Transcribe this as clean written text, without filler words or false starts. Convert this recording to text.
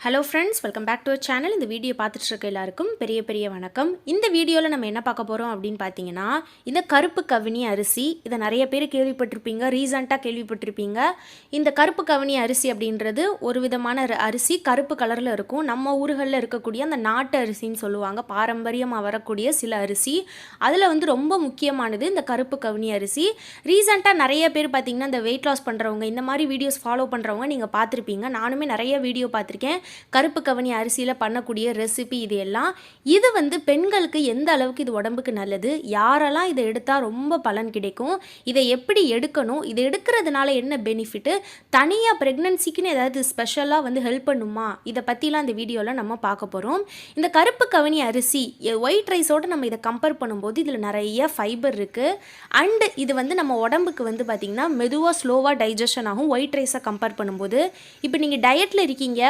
Hello friends, welcome back to our channel. இந்த video பார்த்துட்டு இருக்க எல்லாருக்கும் பெரிய பெரிய வணக்கம். இந்த வீடியோவில் நம்ம என்ன பார்க்க போகிறோம் அப்படின்னு பார்த்தீங்கன்னா, இந்த கருப்பு கவினி அரிசி. இதை நிறைய பேர் கேள்விப்பட்டிருப்பீங்க, ரீசண்டாக கேள்விப்பட்டிருப்பீங்க. இந்த கருப்பு கவினி அரிசி அப்படின்றது ஒரு விதமான அரிசி, கருப்பு கலரில் இருக்கும். நம்ம ஊர்களில் இருக்கக்கூடிய அந்த நாட்டு அரிசின்னு சொல்லுவாங்க, பாரம்பரியமாக வரக்கூடிய சில அரிசி. அதில் வந்து ரொம்ப முக்கியமானது இந்த கருப்பு கவினி அரிசி. ரீசண்டாக நிறைய பேர் பார்த்தீங்கன்னா, இந்த வெயிட் லாஸ் பண்ணுறவங்க, இந்த மாதிரி வீடியோஸ் ஃபாலோ பண்ணுறவங்க நீங்கள் பார்த்துருப்பீங்க. நானுமே நிறைய வீடியோ பார்த்துருக்கேன். கருப்பு கவனி அரிசியில் பண்ணக்கூடிய ரெசிபி இது வந்து பெண்களுக்கு எந்த அளவுக்கு இது உடம்புக்கு நல்லது, யாரெல்லாம் இதை எடுத்தால் ரொம்ப பலன் கிடைக்கும், இதை எப்படி எடுக்கணும், இதை எடுக்கிறதுனால என்ன பெனிஃபிட்டு, தனியாக ப்ரெக்னன்சிக்குன்னு ஏதாவது ஸ்பெஷலாக வந்து ஹெல்ப் பண்ணுமா, இதை பற்றிலாம் இந்த வீடியோவில் நம்ம பார்க்க போகிறோம். இந்த கருப்பு கவனி அரிசி ஒயிட் ரைஸோடு நம்ம இதை கம்பேர் பண்ணும்போது இதில் நிறைய ஃபைபர் இருக்குது. அண்டு இது வந்து நம்ம உடம்புக்கு வந்து பார்த்திங்கன்னா மெதுவாக ஸ்லோவாக டைஜஷன் ஆகும் ஒயிட் ரைஸை கம்பேர் பண்ணும்போது. இப்போ நீங்கள் டயட்டில் இருக்கீங்க,